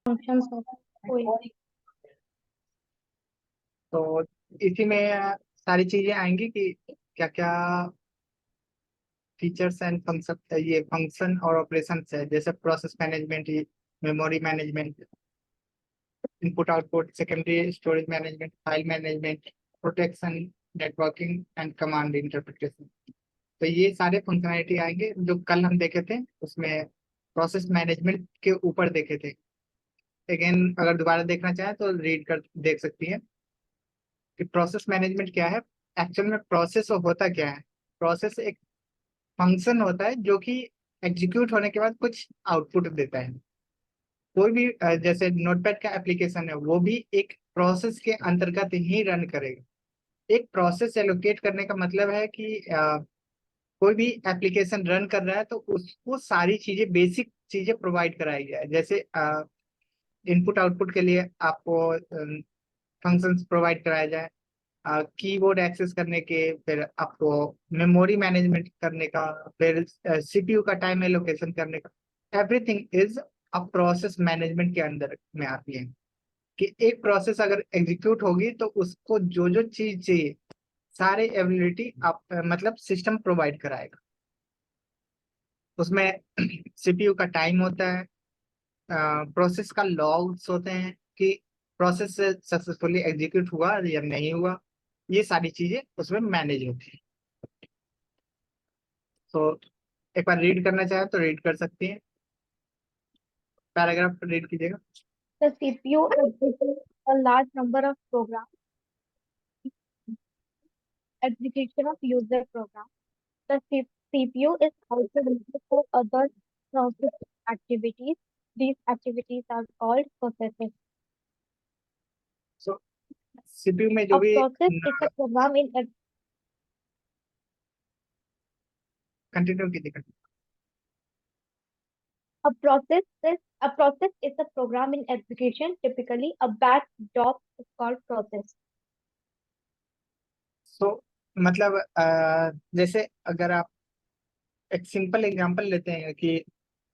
Functions होता है कोई। तो इसी में सारी चीजें आएंगी कि क्या क्या फीचर्स एंड फंक्शन, ये फंक्शन और ऑपरेशन है, जैसे process management, memory management, input output, secondary storage management, file management, protection, networking and command interpretation. तो ये सारे फंक्शनैलिटी आएंगे जो कल हम देखे थे, उसमें प्रोसेस मैनेजमेंट के ऊपर देखे थे। अगेन अगर दोबारा देखना चाहें तो रीड कर देख सकती हैं कि प्रोसेस मैनेजमेंट क्या है। एक्चुअल में प्रोसेस होता क्या है। प्रोसेस एक फंक्शन होता है जो कि एग्जीक्यूट होने के बाद कुछ आउटपुट देता है। कोई भी जैसे नोटपैड का एप्लीकेशन है, वो भी एक प्रोसेस के अंतर्गत ही रन करेगा। एक प्रोसेस एलोकेट करने का मतलब है कि कोई भी एप्लीकेशन रन कर रहा है तो उसको सारी चीजें, बेसिक चीजें प्रोवाइड कराई जाए। जैसे इनपुट आउटपुट के लिए आपको फंक्शंस प्रोवाइड कराया जाए, कीबोर्ड एक्सेस करने के, फिर आपको मेमोरी मैनेजमेंट करने का, फिर सीपीयू का टाइम एलोकेशन करने का। Everything is a process management के अंदर में आती है कि एक प्रोसेस अगर एग्जीक्यूट होगी तो उसको जो जो चीज चाहिए, सारे एबिलिटी आप मतलब सिस्टम प्रोवाइड कराएगा। उसमें सीपीयू का टाइम होता है, प्रोसेस का लॉग्स होते हैं कि प्रोसेस सक्सेसफुली एग्जीक्यूट हुआ या नहीं हुआ। ये सारी चीजें उसमें मैनेज होती है। तो एक बार रीड करना चाहे तो रीड कर सकती हैं, पैराग्राफ रीड कीजिएगा। The CPU executes a large number of programs, execution of user programs. The CPU is also used for other process activities. These activities are called processes. So CPU में जो A भी process is a program in continue कीजिएगा। a process is a program in execution. Typically, a batch job is called process. सो मतलब जैसे अगर आप एक simple example लेते हैं कि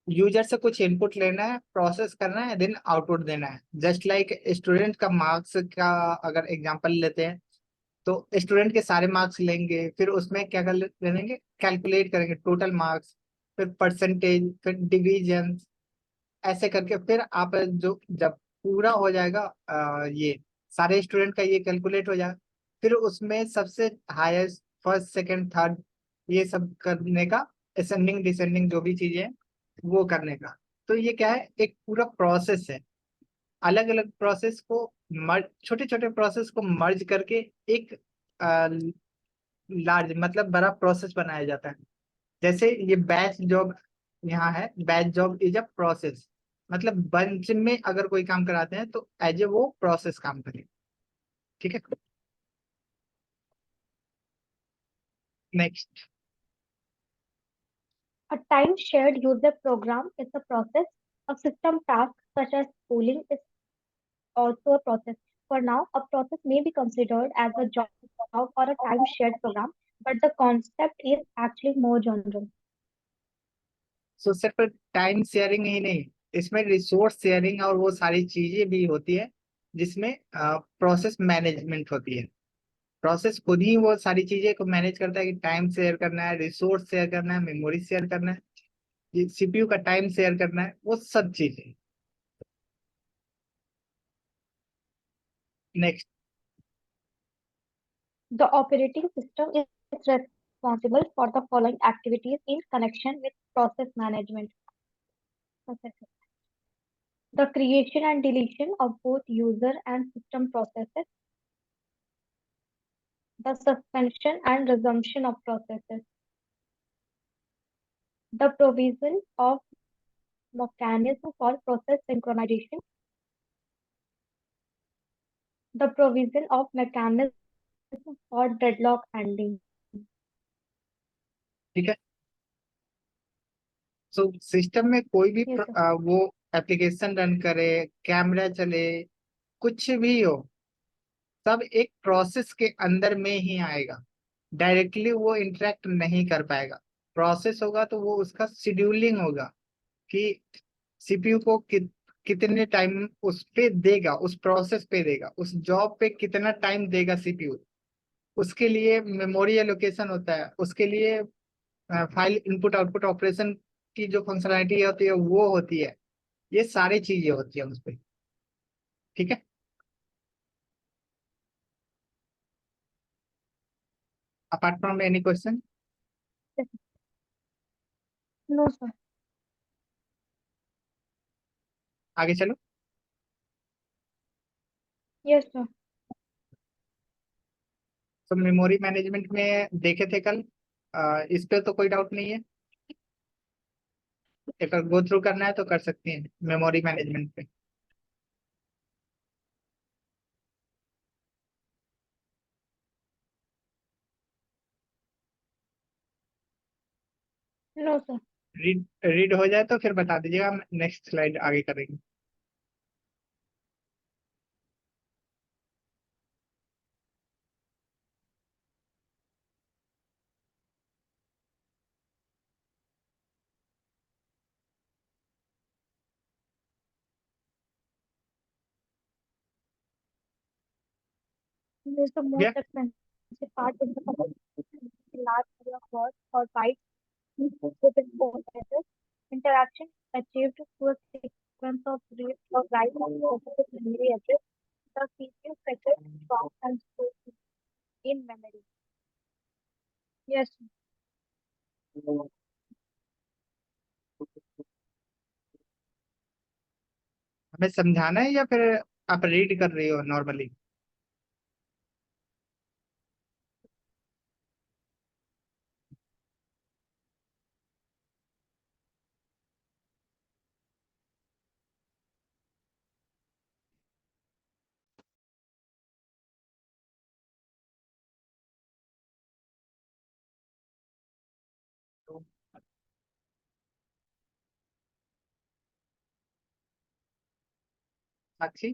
यूजर से कुछ इनपुट लेना है, प्रोसेस करना है, देन आउटपुट देना है। जस्ट लाइक स्टूडेंट का मार्क्स का अगर एग्जांपल लेते हैं, तो स्टूडेंट के सारे मार्क्स लेंगे, फिर उसमें क्या कर लेंगे, कैलकुलेट करेंगे टोटल मार्क्स, फिर परसेंटेज, फिर डिवीजन, ऐसे करके फिर आप जो जब पूरा हो जाएगा, ये सारे स्टूडेंट का ये कैलकुलेट हो जाएगा, फिर उसमें सबसे हाईएस्ट, फर्स्ट सेकंड थर्ड, ये सब करने का, असेंडिंग डिसेंडिंग जो भी चीजें हैं वो करने का। तो ये क्या है, एक पूरा प्रोसेस है। अलग अलग प्रोसेस को मर्ज, छोटे छोटे प्रोसेस को मर्ज करके एक लार्ज मतलब बड़ा प्रोसेस बनाया जाता है। जैसे ये बैच जॉब यहाँ है, batch job is a process, मतलब बंच में अगर कोई काम कराते हैं तो एज ए वो प्रोसेस काम करे। ठीक है, next. A time-shared user program is a process. A system task such as polling is also a process. For now, a process may be considered as a job or a time-shared program, but the concept is actually more general. सो सिर्फ time sharing ही नहीं, इसमें resource sharing और वो सारी चीजें भी होती है, जिसमें प्रोसेस मैनेजमेंट होती है। प्रोसेस खुद ही वो सारी चीजें को मैनेज करता है कि टाइम शेयर करना है, रिसोर्स शेयर करना है, मेमोरी शेयर करना है, सीपीयू का टाइम शेयर करना है, वो सब चीजें। Next. The operating system is responsible for the following activities in connection with process management. The creation and deletion of both user and system processes, the suspension and resumption of processes, the provision of mechanism for process synchronization, the provision of mechanism for deadlock handling. ठीक है, so system में कोई भी Yes, sir. वो application run करे, camera चले, कुछ भी हो, सब एक प्रोसेस के अंदर में ही आएगा। डायरेक्टली वो इंटरेक्ट नहीं कर पाएगा। प्रोसेस होगा तो वो उसका शेड्यूलिंग होगा कि सीपीयू को कितने टाइम उस पे देगा, उस प्रोसेस पे देगा, उस जॉब पे कितना टाइम देगा सीपीयू, उसके लिए मेमोरी एलोकेशन होता है, उसके लिए फाइल इनपुट आउटपुट ऑपरेशन की जो फंक्शनैलिटी होती है वो होती है। ये सारी चीजें होती है उस पे। ठीक है। Apart from any question? No sir. आगे चलो। Yes sir. तो मेमोरी मैनेजमेंट में देखे थे कल, इस पे तो कोई डाउट नहीं है। एक बार गो थ्रू करना है तो कर सकती हैं मेमोरी मैनेजमेंट पे। No sir. रीड रीड हो जाए तो फिर बता दीजिएगा, हम नेक्स्ट स्लाइड आगे करेंगे। This is the most Yeah. expensive part in the large area of work or bytes with important address. Interaction achieved through a sequence of read or write on specific memory address. The CPU fetches from and stores in memory. Yes. हमें समझाना है या फिर आप read कर रही हो normally? साक्षी?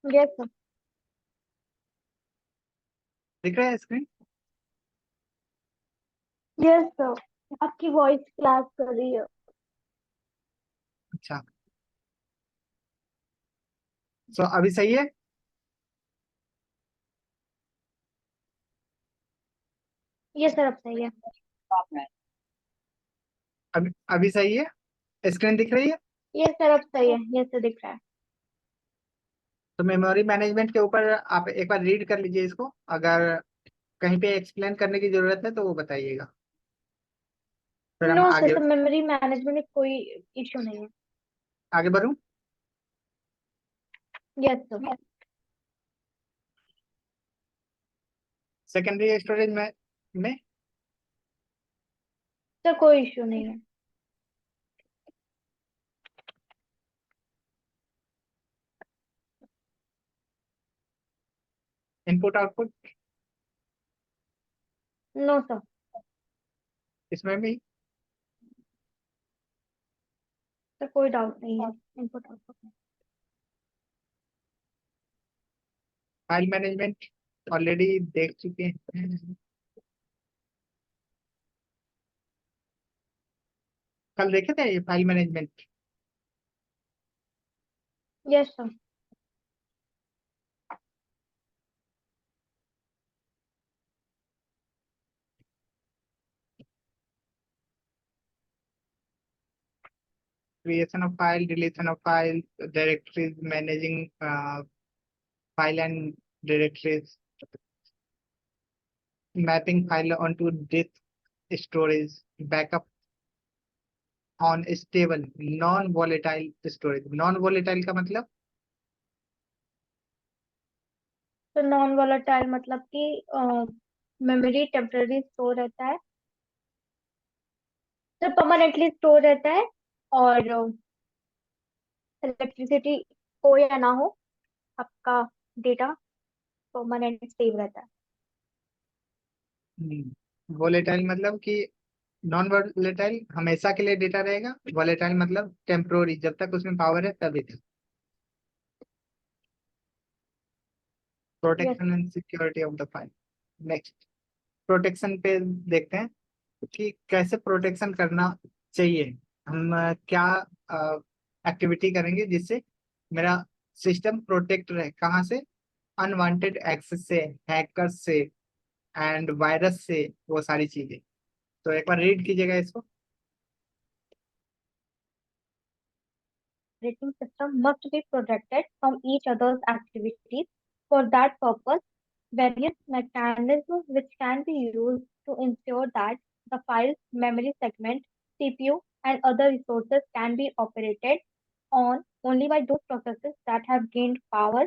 Yes, sir. दिख रहा है स्क्रीन? Yes, sir. आपकी वॉइस क्लास कर रही है। अच्छा, तो अभी सही है? ये सर अब सही है। अभी सही है? स्क्रीन दिख रही है? ये सर अब सही है, ये सर दिख रहा है। तो मेमोरी मैनेजमेंट के ऊपर आप एक बार रीड कर लीजिए इसको, अगर कहीं पे एक्सप्लेन करने की जरूरत है तो वो बताइएगा, फिर हम नो आगे सर, मेमोरी मैनेजमेंट में कोई इशू नहीं है। आगे बढ़ूं। Yes sir. सेकेंडरी स्टोरेज में सर कोई इशू नहीं है। Input output no sir. इसमें भी। सर कोई डाउट नहीं है इनपुट आउटपुट में। फाइल मैनेजमेंट ऑलरेडी देख चुके हैं, कल देखे थे ये file management. Yes sir. Creation of file, deletion of file, directories, managing file and directories, mapping file onto disk storage, backup on stable non volatile storage. Non volatile का मतलब? तो नॉन वोलेटाइल मतलब कि मेमोरी टेम्पररी स्टोर रहता है, तो permanently store रहता है, और इलेक्ट्रिसिटी हो या ना हो, आपका डेटा परमानेंट सेव रहता है। वॉलेटाइल मतलब कि नॉन वॉलेटाइल हमेशा के लिए डेटा रहेगा, वॉलेटाइल मतलब टेम्पोररी, जब तक उसमें पावर है तभी तक। Protection and security of the file. Next protection पे देखते हैं कि कैसे प्रोटेक्शन करना चाहिए। हम क्या एक्टिविटी करेंगे जिससे मेरा सिस्टम प्रोटेक्ट रहे, कहाँ से? अनवांटेड एक्सेस से, हैकर्स से एंड वायरस से, वो सारी चीजें। तो एक बार रीड कीजिएगा इसको। Operating system must be protected from each other's activities. For that purpose, various mechanisms which can be used to ensure that the files, memory segment, CPU, and other resources can be operated on only by those processes that have gained power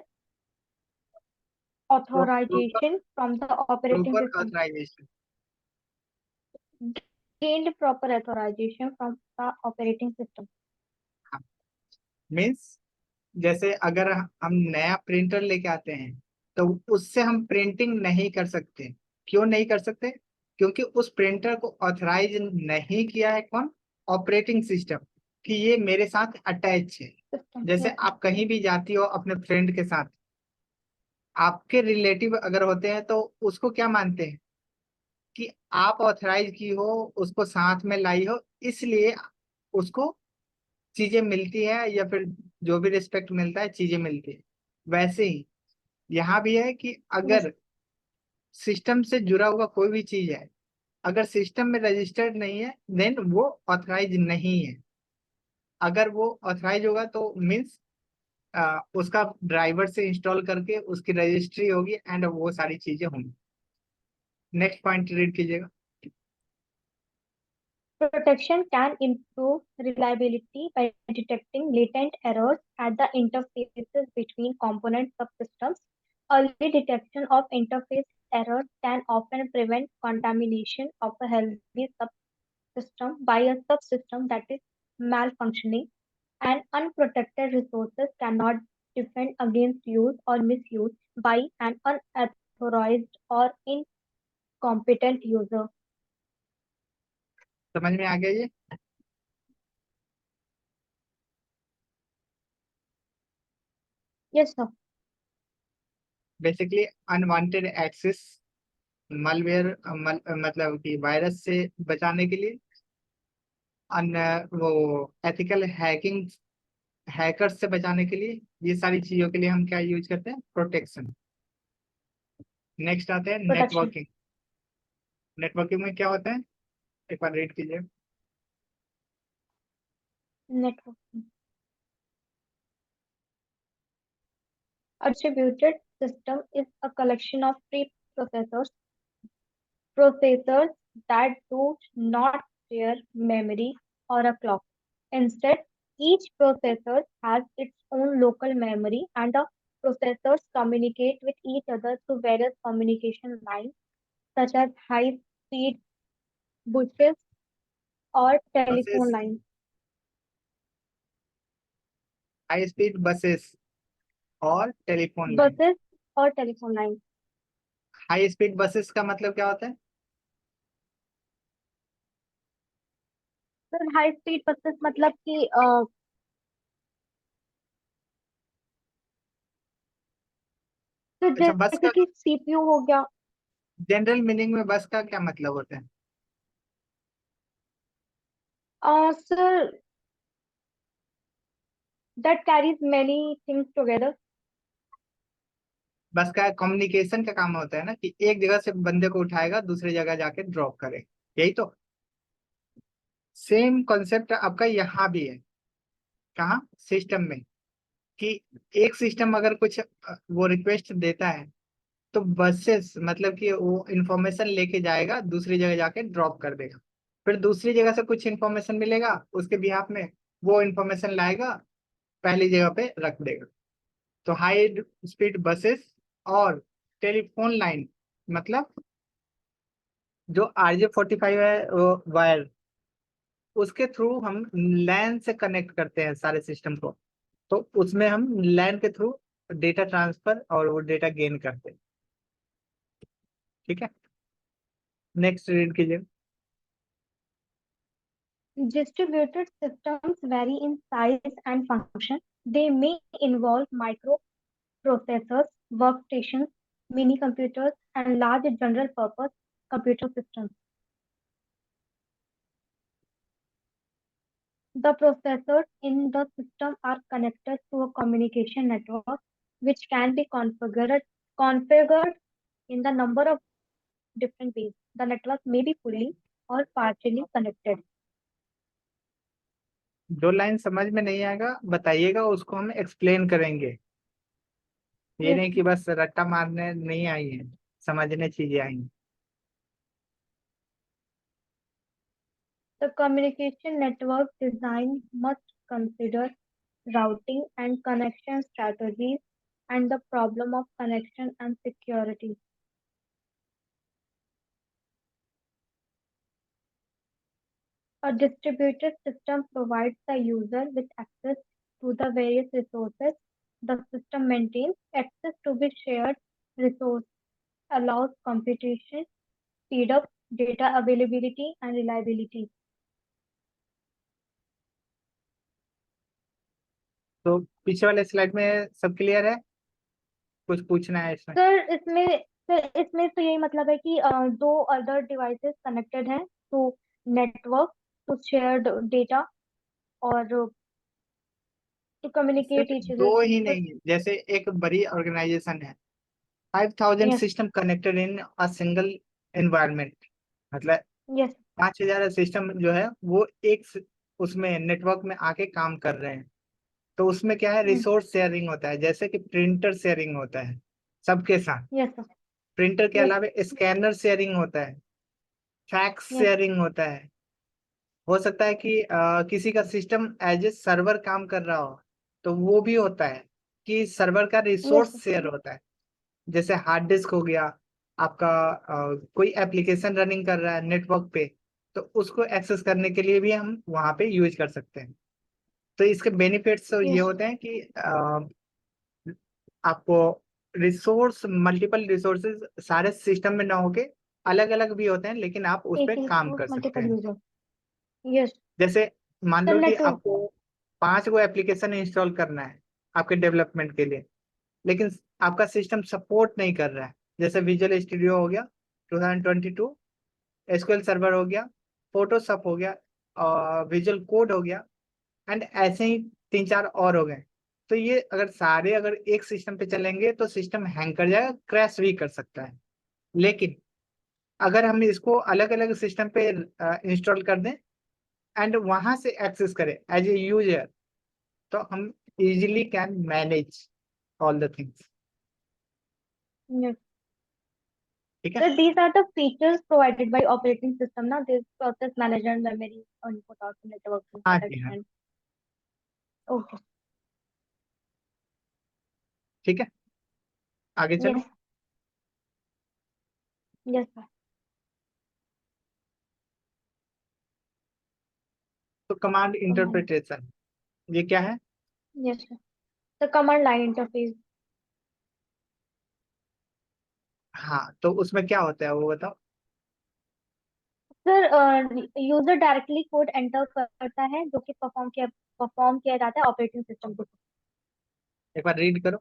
proper authorization from the operating proper system. Authorization Gained proper authorization from the operating system. Means जैसे अगर हम नया printer लेके आते हैं तो उससे हम प्रिंटिंग नहीं कर सकते। क्यों नहीं कर सकते? क्योंकि उस प्रिंटर को ऑथराइज नहीं किया है कौन? ऑपरेटिंग सिस्टम, कि ये मेरे साथ अटैच है। System. जैसे Yes. आप कहीं भी जाती हो अपने फ्रेंड के साथ, आपके रिलेटिव अगर होते हैं तो उसको क्या मानते हैं? कि आप ऑथराइज की हो, उसको साथ में लाई हो, इसलिए उसको चीजें मिलती है, या फिर जो भी रिस्पेक्ट मिलता है चीजें मिलती है। वैसे ही यहाँ भी है कि Yes. अगर सिस्टम से जुड़ा हुआ कोई भी चीज है, अगर सिस्टम में रजिस्टर्ड नहीं है देन वो ऑथराइज नहीं है। अगर वो ऑथराइज होगा तो मीन्स उसका ड्राइवर से इंस्टॉल करके उसकी रजिस्ट्री होगी एंड वो सारी चीजें होंगी। नेक्स्ट पॉइंट रीड कीजिएगा। Protection can improve reliability by detecting latent errors at the interfaces between component subsystems. Early detection of interface errors can often prevent contamination of a healthy subsystem by a subsystem that is malfunctioning, and unprotected resources cannot defend against use or misuse by an unauthorized or incompetent user. समझ में आ गया ये? Yes, sir. Basically unwanted access, malware मतलब कि virus से बचाने के लिए, अन वो एथिकल हैकिंग, हैकर्स से बचाने के लिए, ये सारी चीजों के लिए हम क्या यूज करते हैं? प्रोटेक्शन। नेक्स्ट आते हैं Protection. नेटवर्किंग। नेटवर्किंग में क्या होता है? एक बार रीड कीजिए। Network. A distributed system is a collection of preprocessors processors that do not share memory or a clock. Instead, each processor has its own local memory and the processors communicate with each other through various communication lines such as high-speed buses or telephone buses, lines. High speed buses और telephone line. Buses or telephone lines. High speed buses का मतलब क्या होता है? Sir high speed buses मतलब कि तो अच्छा, बस जैसे का कि सीपीयू हो गया। जनरल मीनिंग में बस का क्या मतलब होता है? Sir that carries many things together. बस का कम्युनिकेशन का काम होता है ना, कि एक जगह से बंदे को उठाएगा दूसरी जगह जाके ड्रॉप करे, यही तो। सेम कॉन्सेप्ट आपका यहाँ भी है। कहाँ? सिस्टम में। कि एक सिस्टम अगर कुछ वो रिक्वेस्ट देता है तो बसेस मतलब कि वो इंफॉर्मेशन लेके जाएगा दूसरी जगह जाके ड्रॉप कर देगा। फिर दूसरी जगह से कुछ इंफॉर्मेशन मिलेगा उसके बिहाफ में, वो इंफॉर्मेशन लाएगा पहली जगह पे रख देगा। तो हाई स्पीड बसेस और टेलीफोन लाइन मतलब जो RJ45 है वो वायर, उसके थ्रू हम लैन से कनेक्ट करते हैं सारे सिस्टम को। तो उसमें हम लैन के थ्रू डेटा ट्रांसफर और वो डेटा गेन करते हैं। ठीक है, नेक्स्ट रीड कीजिए। Distributed systems vary in size and function. They may involve microprocessors, workstations, mini computers, and large general purpose computer systems. The processors in the system are connected to a communication network which can be configured in the number of different ways. The network may be fully or partially connected. जो line समझ में नहीं आएगा बताइएगा, उसको हम explain करेंगे। ये Yes, नहीं कि बस रट्टा मारने नहीं आई है, समझने चीजें आई हैं। the communication network design must consider routing and connection strategies and the problem of connection and security. A distributed system provides the user with access to the various resources the system maintains. Access to the shared resource allows computation, speed up, data availability, and reliability. तो पीछे वाले slide में सब clear है? कुछ पूछना है इसमें? सर इसमें तो यही मतलब है कि दो अदर डिवाइसेस कनेक्टेड हैं to network to shared data और टू कम्युनिकेट सिर्फ ईच अदर दो ही बस नहीं, जैसे एक बड़ी ऑर्गेनाइजेशन है, 5000 yes system connected in a single environment, मतलब यस 5000 सिस्टम जो है वो उसमें नेटवर्क में आके काम कर रहे हैं। तो उसमें क्या है, रिसोर्स शेयरिंग होता है, जैसे कि प्रिंटर शेयरिंग होता है सबके साथ। यस प्रिंटर के यस अलावा स्कैनर शेयरिंग होता है, फैक्स यस शेयरिंग होता है। हो सकता है कि किसी का सिस्टम एज ए सर्वर काम कर रहा हो, तो वो भी होता है कि सर्वर का यस रिसोर्स शेयर होता है। जैसे हार्ड डिस्क हो गया आपका, कोई एप्लीकेशन रनिंग कर रहा है नेटवर्क पे, तो उसको एक्सेस करने के लिए भी हम वहां पे यूज कर सकते हैं। तो इसके बेनिफिट्स तो ये यस होते हैं कि आपको रिसोर्स, मल्टीपल रिसोर्सेज सारे सिस्टम में ना होके अलग अलग भी होते हैं, लेकिन आप उस एक पर ही काम रिसोर्स कर सकते मल्टीपल हैं। यूजर यस जैसे मान सर लो मैं कि टू आपको 5 गो एप्लीकेशन इंस्टॉल करना है आपके डेवलपमेंट के लिए, लेकिन आपका सिस्टम सपोर्ट नहीं कर रहा है। जैसे विजुअल स्टूडियो हो गया 2022, एसक्यूएल सर्वर हो गया, फोटोशॉप हो गया, और विजुअल कोड हो गया, एंड ऐसे ही 3 4 और हो गए। तो ये अगर एक सिस्टम पे चलेंगे तो सिस्टम हैंग कर जाएगा, क्रैश भी कर सकता है। लेकिन अगर हम इसको अलग अलग सिस्टम पे इंस्टॉल कर दें एंड वहां से एक्सेस करें एज ए यूजर, तो हम easily can manage all the things. Yes ठीक है। Sir these are the features provided by operating system ना this process manager memory input output networking हाँ जी हाँ, protection okay ठीक है, आगे चलो। yes yes sir तो कमांड command इंटरप्रिटेशन, ये क्या है? yes sir the command line interface हाँ, तो उसमें क्या होता है वो बताओ। Sir user directly code enter करता है जो कि परफॉर्म किया जाता है ऑपरेटिंग सिस्टम के एक बार रीड करो।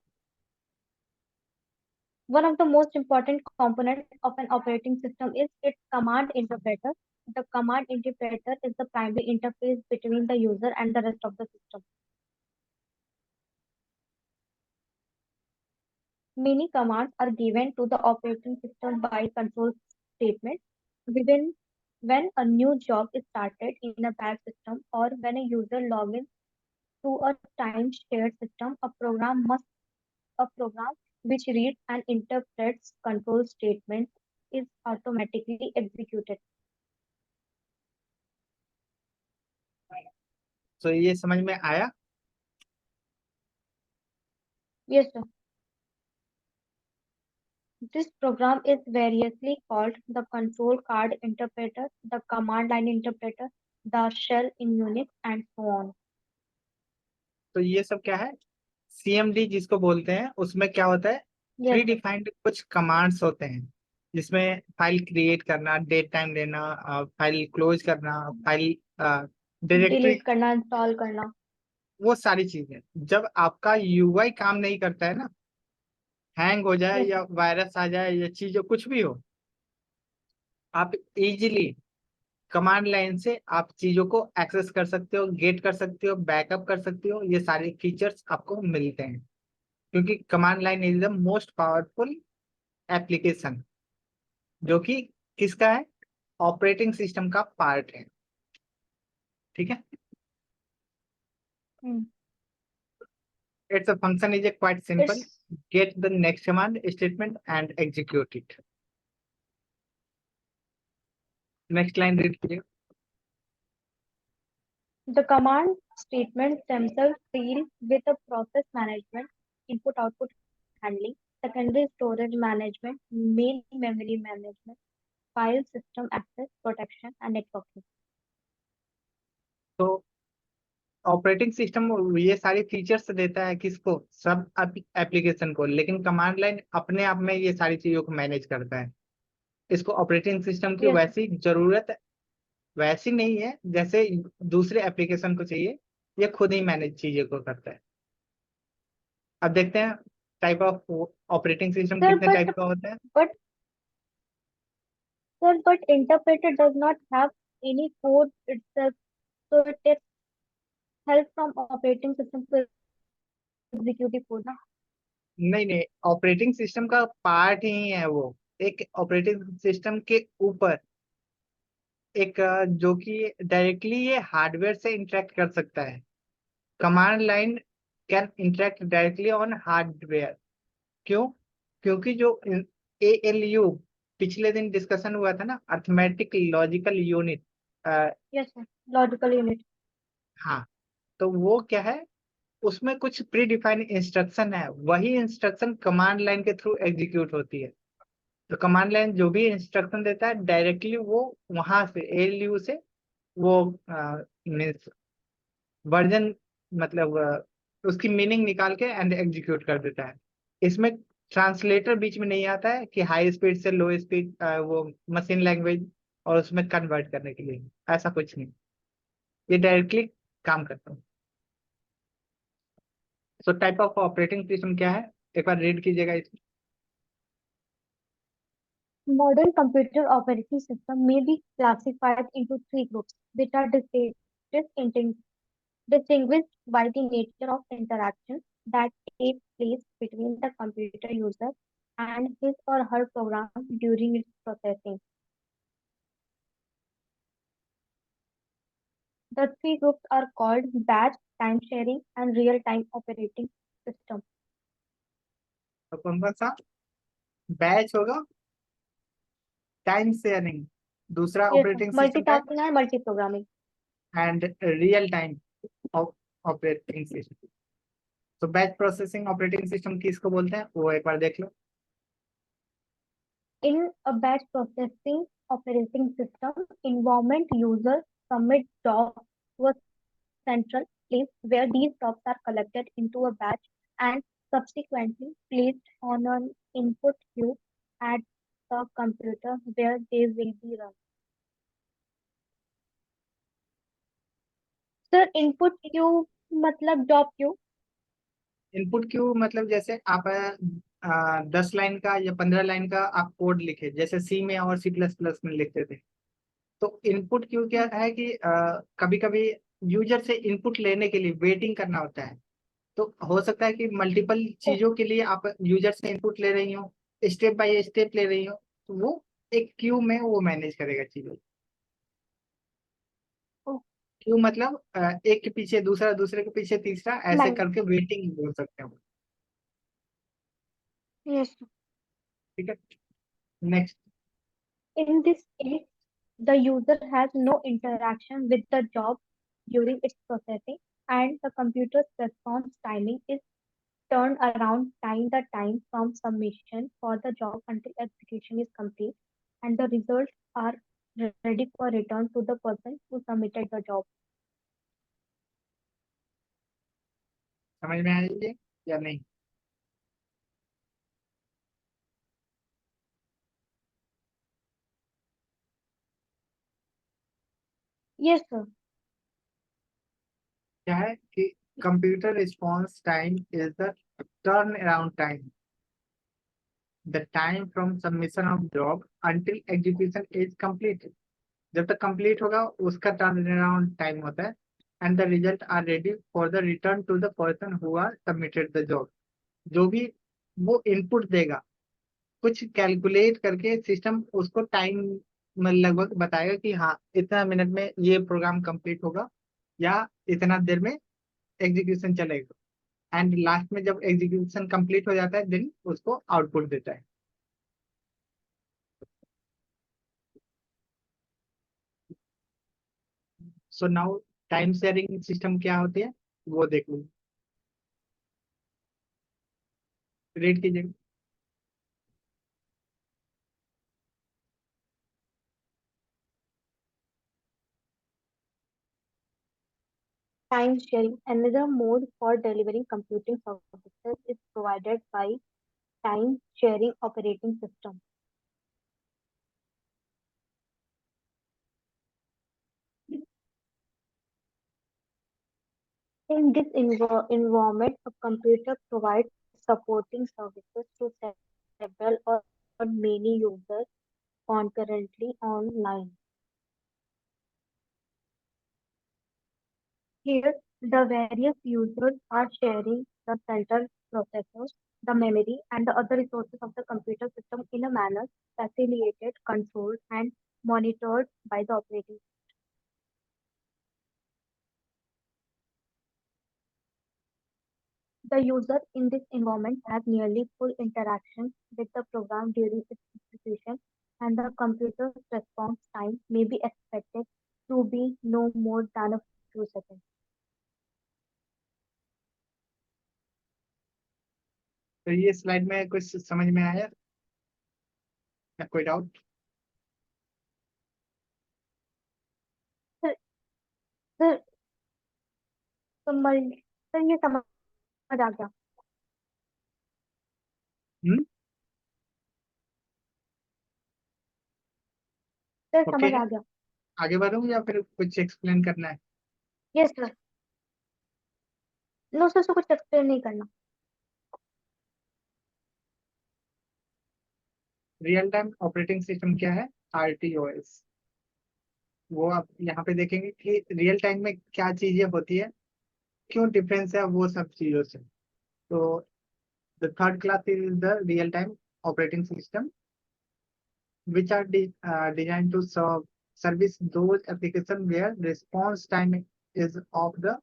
one of the most important components of an operating system is its command interpreter. The command interpreter is the primary interface between the user and the rest of the system. Many commands are given to the operating system by control statements. Within when a new job is started in a batch system or when a user logins to a time shared system, a program which reads and interprets control statements is automatically executed. तो ये समझ में आया? Yes, sir. This program is variously called the control card interpreter, the command line interpreter, the shell in Unix, and so on. तो ये सब क्या है, सीएमडी जिसको बोलते हैं, उसमें क्या होता है, प्री Yes, sir. डिफाइंड कुछ कमांड्स होते हैं, जिसमें फाइल क्रिएट करना, डेट टाइम देना, फाइल क्लोज करना, फाइल डायरेक्टरी, डिलीट करना, इंस्टॉल करना. वो सारी चीजें। जब आपका यूआई काम नहीं करता है ना, हैंग हो जाए Yes. या वायरस आ जाए या चीजों कुछ भी हो, आप इजीली कमांड लाइन से आप चीजों को एक्सेस कर सकते हो, गेट कर सकते हो, बैकअप कर सकते हो। ये सारे फीचर्स आपको मिलते हैं क्योंकि command line is the most powerful application जो कि किसका है, ऑपरेटिंग सिस्टम का पार्ट है। ठीक है। Hmm. It's a function is a quite simple, It's get the next command statement and execute it. Next line read कीजिए। the command statements themselves deal with the process management, input-output handling, secondary storage management, main memory management, file system access, protection, and networking. तो operating system ये सारी features देता है किसको, सब application को, लेकिन कमांड लाइन अपने आप में ये सारी चीजों को मैनेज करता है। इसको ऑपरेटिंग सिस्टम की Yes, वैसी जरूरत वैसी नहीं है जैसे दूसरे एप्लीकेशन को चाहिए, ये खुद ही मैनेज चीजों को करता है। अब देखते हैं type of operating system sir, कितने but टाइप का होता है। but but interpreter does not have any code itself, so it takes help from operating system to execute the code. Na? नहीं नहीं, ऑपरेटिंग सिस्टम का पार्ट ही है वो। एक ऑपरेटिंग सिस्टम के ऊपर एक जो कि डायरेक्टली ये हार्डवेयर से इंटरेक्ट कर सकता है। Command line can interact directly on hardware. क्यों? क्योंकि जो ALU पिछले दिन डिस्कशन हुआ था ना, arithmetic logical unit. Yes, sir. Logical unit. हाँ, तो वो क्या है, उसमें कुछ प्री डिफाइंड इंस्ट्रक्शन है, वही इंस्ट्रक्शन कमांड लाइन के थ्रू एग्जीक्यूट होती है। तो कमांड लाइन जो भी इंस्ट्रक्शन देता है डायरेक्टली वो वहां से ALU से वो मीन्स वर्जन, मतलब उसकी मीनिंग निकाल के एंड एग्जीक्यूट कर देता है। इसमें ट्रांसलेटर बीच में नहीं आता है कि हाई स्पीड से लो स्पीड वो मशीन लैंग्वेज और उसमें कन्वर्ट करने के लिए, ऐसा कुछ नहीं। ये डायरेक्टली काम करता है। So type of operating system क्या है, एक बार रीड कीजिएगा इसमें। Modern computer operating system may be classified into three groups, which are distinguished by the nature of interactions that take place between the computer user and his or her program during its processing. The three groups are called batch, time sharing, and real-time operating system. तो कौन कौन सा batch होगा, time sharing, दूसरा Yes, sir. Operating system का Multitasking and multi-programming. And real time operating system. तो batch processing operating system किसको बोलते हैं वो एक बार देख लो। In a batch processing operating system environment, users submit jobs to a central place where these jobs are collected into a batch and subsequently placed on an input queue at the computer where they will be run. Sir, input queue मतलब job queue. Input Q मतलब जैसे आप 10 line का या 15 line का आप code लिखे, जैसे सी में और C++ में लिखते थे। तो इनपुट क्यू क्या है कि कभी कभी यूजर से इनपुट लेने के लिए वेटिंग करना होता है। तो हो सकता है कि मल्टीपल Oh, चीजों के लिए आप यूजर से इनपुट ले रही हो, स्टेप बाय स्टेप ले रही हो, तो वो एक क्यू में वो मैनेज करेगा चीजों। oh, क्यू मतलब एक के पीछे दूसरा, दूसरे के पीछे तीसरा, ऐसे man. करके वेटिंग बोल सकते हो। Yes. ठीक है। Next. In this case, the user has no interaction with the job during its processing, and the computer's response timing is turned around time the time from submission for the job until execution is complete, and the results are ready for return to the person who submitted the job. समझ में आइए या नहीं? Yes, sir. क्या है कि computer response time is the turn around time the time from submission of job until execution is complete. जब तक कंप्लीट होगा उसका टर्न अराउंड टाइम होता है। And the result are ready for the return to the person who are submitted the job. जो भी वो input देगा, कुछ कैलकुलेट करके सिस्टम उसको टाइम में लगभग बताएगा कि हाँ इतना मिनट में ये प्रोग्राम कंप्लीट होगा या इतना देर में एग्जीक्यूशन चलेगा। एंड लास्ट में जब एग्जीक्यूशन कंप्लीट हो जाता है देन उसको आउटपुट देता है। So now time sharing system क्या होती है वो देख लो, रीड कीजिए। Time sharing, another mode for delivering computing services, is provided by time sharing operating system. In this environment, a computer provides supporting services to several or many users concurrently online. Here, the various users are sharing the central processors, the memory, and the other resources of the computer system in a manner facilitated, controlled, and monitored by the operating. The user in this environment has nearly full interaction with the program during its execution, and the computer's response time may be expected to be no more than a few seconds. तो ये slide में कुछ समझ में आया या कोई doubt? Sir sir sir ये समझ आ गया। हम्म। सर ओके, समझ आ गया। आगे बढ़ूं या फिर कुछ एक्सप्लेन करना है? Yes sir. नो सर, कुछ एक्सप्लेन नहीं करना। रियल टाइम ऑपरेटिंग सिस्टम क्या है? आरटीओएस। वो आप यहाँ पे देखेंगे कि रियल टाइम में क्या चीजें होती है, क्यों डिफरेंस है वो सब चीजों से। तो the third class is the real time operating system which are designed to service those applications where response time is of the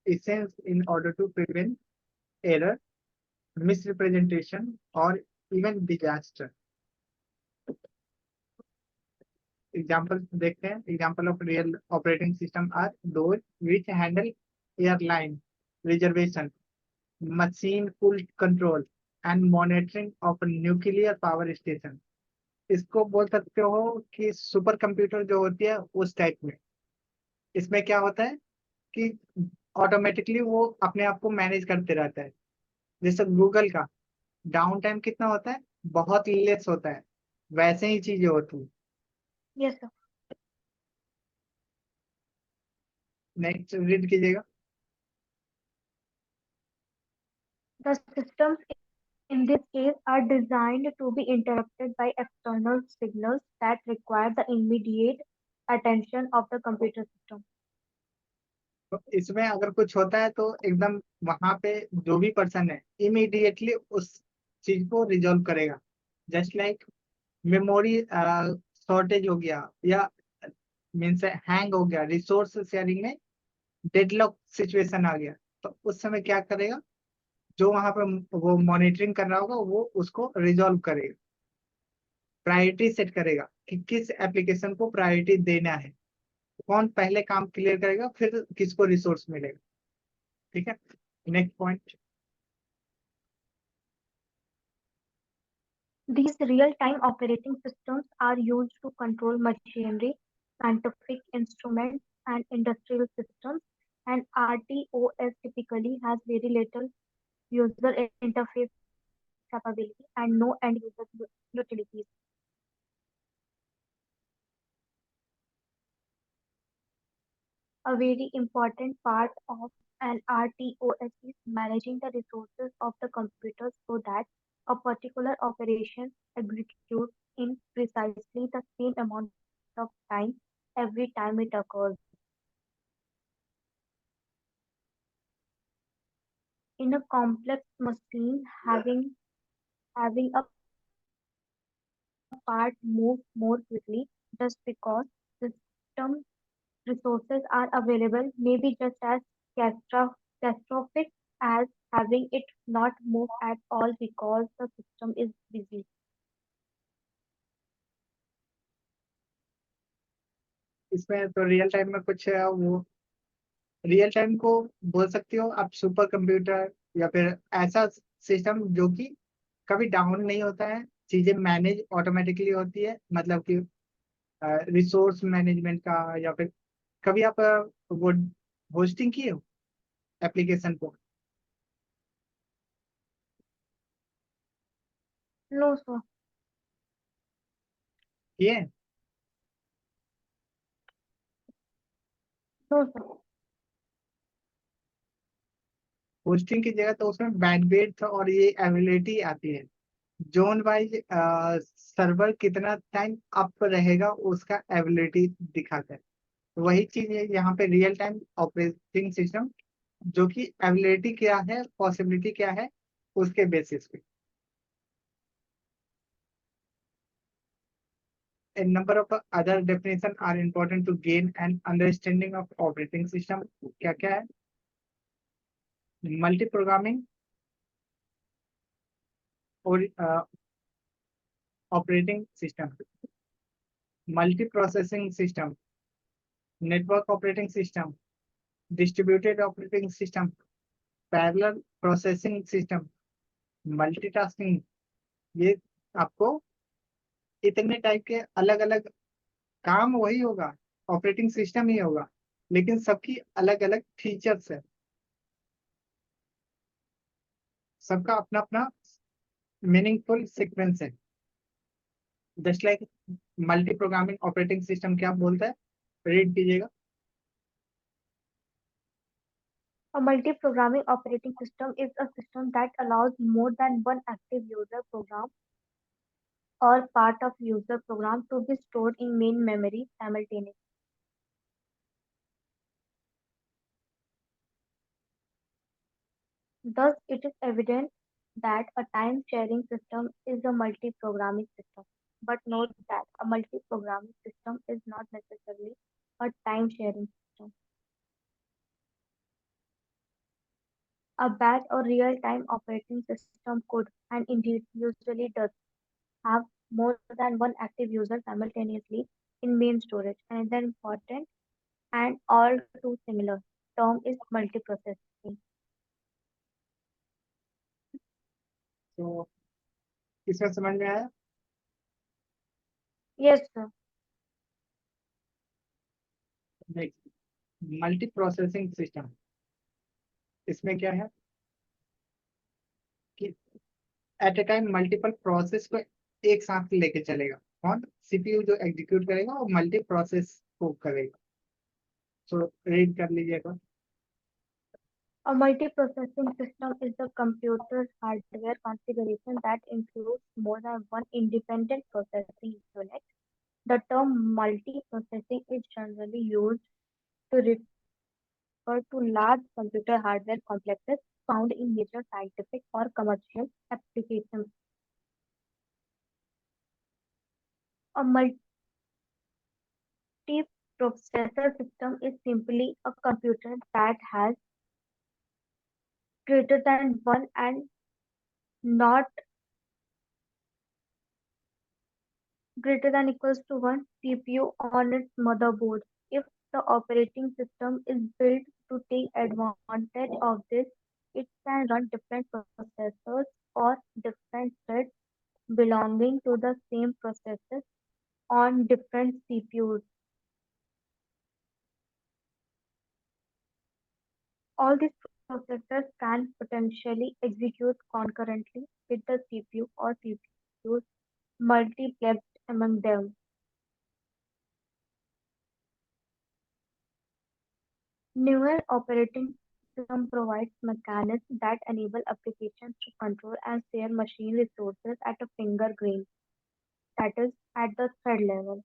essence in order to prevent error, misrepresentation, or even disaster. Examples देखते हैं। Example of real operating system are those which handle airline reservation, machine pool control, and monitoring of nuclear power station. इसको बोल सकते हो कि super computer जो होती है उस टाइप में। इसमें क्या होता है कि ऑटोमेटिकली वो अपने आप को मैनेज करते रहता है। जैसे गूगल का डाउन टाइम कितना होता है, बहुत लेस होता है, वैसे ही चीजें होती है। Yes sir. नेक्स्ट रीड कीजिएगा। The systems in this case are designed to be interrupted by external signals that require the immediate attention of the computer system. तो इसमें अगर कुछ होता है तो एकदम वहां पे जो भी पर्सन है इमीडिएटली उस चीज को रिजॉल्व करेगा। जस्ट लाइक मेमोरी शॉर्टेज हो गया या मीन्स हैंग हो गया, रिसोर्स शेयरिंग में डेडलॉक सिचुएशन आ गया, तो उस समय क्या करेगा, जो वहां पे वो मॉनिटरिंग कर रहा होगा वो उसको रिजॉल्व करेगा, प्रायोरिटी सेट करेगा कि किस एप्लीकेशन को प्रायोरिटी देना है, कौन पहले काम क्लियर करेगा फिर किसको रिसोर्स मिलेगा। ठीक है, next point. These real-time operating systems are used to control machinery, scientific instruments, and industrial systems. And RTOS typically has very little user interface capability and no end-user utilities. A very important part of an RTOS is managing the resources of the computer so that A particular operation executes in precisely the same amount of time every time it occurs. In a complex machine, having a part move more quickly just because system resources are available may be just as catastrophic as having it not move at all because the system is busy. इसमें तो real time में कुछ वो real time को बोल सकते हो आप, सुपर कंप्यूटर या फिर ऐसा सिस्टम जो कि कभी डाउन नहीं होता है, चीजें मैनेज ऑटोमेटिकली होती है, मतलब कि रिसोर्स मैनेजमेंट का, या फिर कभी आप वो होस्टिंग किए हो एप्लीकेशन को? No, sir. किए? No, sir. होस्टिंग की जगह तो उसमें बैंडविड्थ और ये एबिलिटी आती है, जोन वाइज सर्वर कितना टाइम अप रहेगा उसका एबिलिटी दिखाता है। वही चीज है यहाँ पे रियल टाइम ऑपरेटिंग सिस्टम, जो कि एबिलिटी क्या है, पॉसिबिलिटी क्या है, उसके बेसिस पे। A number of other definition are important to gain an understanding of operating system। क्या क्या है? मल्टी प्रोग्रामिंग और operating system, multi processing system, network operating system, distributed operating system, parallel processing system, multitasking. ये आपको इतने type के अलग अलग काम वही होगा, ऑपरेटिंग सिस्टम ही होगा, लेकिन सबकी अलग अलग फीचर्स है, सबका अपना अपना मीनिंगफुल सीक्वेंस है। Just like multi programming operating system क्या बोलता है, रीड कीजिएगा। A multi-programming operating system is a system that allows more than one active user program or part of user program to be stored in main memory simultaneously. Thus, it is evident that a time-sharing system is a multi-programming system. But note that a multi-programming system is not necessarily a time-sharing system. A batch or real-time operating system could, and indeed usually does, have more than one active user simultaneously in main storage. Another important and all too similar term is multiprocessing. तो इसमें समझ में आया? Yes, sir. Next, multi processing system. इसमें क्या है कि at a time multiple process को एक साथ लेके चलेगा, कौन? सीपीयू जो एग्जीक्यूट करेगा और मल्टी प्रोसेस को करेगा। तो रीड कर लीजिएगा। A multiprocessing system is a computer's hardware configuration that includes more than one independent processing unit. The term multiprocessing is generally used to refer to large computer hardware complexes found in major scientific or commercial applications. A multiprocessor system is simply a computer that has greater than one and not greater than equals to one CPU on its motherboard. If the operating system is built to take advantage of this, it can run different processors or different threads belonging to the same processor on different CPUs. All these processors can potentially execute concurrently with the CPU or CPUs multiplexed among them. Newer operating system provides mechanisms that enable applications to control and share machine resources at a finger grain, that is, at the thread level.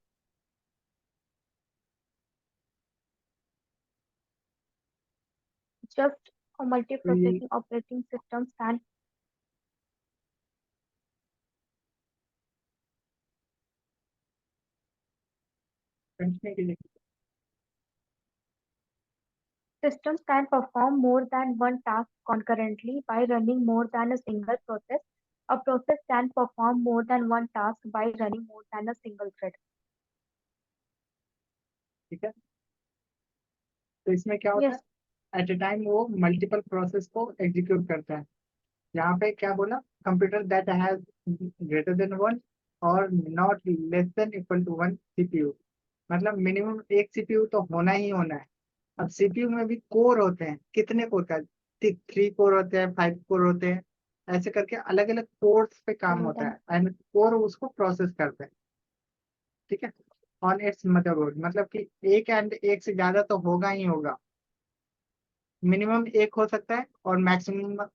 Just a तो ये multiprocessing operating system continue कीजिए। systems can perform more than one task concurrently by running more than a single process. A process can perform more than one task by running more than a single thread. ठीक है, तो इसमें क्या होता Yes, है, at a time वो multiple process को execute करता है। यहाँ पे क्या बोला, computer that has greater than one और not less than equal to one CPU, मतलब मिनिमम एक सीपीयू तो होना ही होना है। अब सीपीयू में भी कोर होते हैं, कितने कोर का, 3 कोर होते हैं, 5 कोर होते हैं, ऐसे करके अलग अलग कोर्स पे काम more होता than है एंड कोर उसको प्रोसेस करते हैं। ठीक है, ऑन इट्स मदरबोर्ड, मतलब कि एक एंड एक से ज्यादा तो होगा ही होगा, मिनिमम एक हो सकता है और मैक्सिमम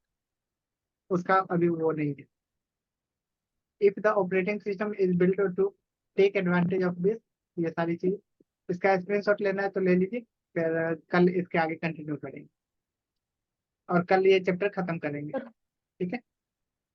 उसका अभी वो नहीं है। If the operating system is built to take advantage of this, ये सारी चीज, इसका स्क्रीनशॉट लेना है तो ले लीजिए, फिर कल इसके आगे कंटिन्यू करेंगे और कल ये चैप्टर खत्म करेंगे। ठीक है।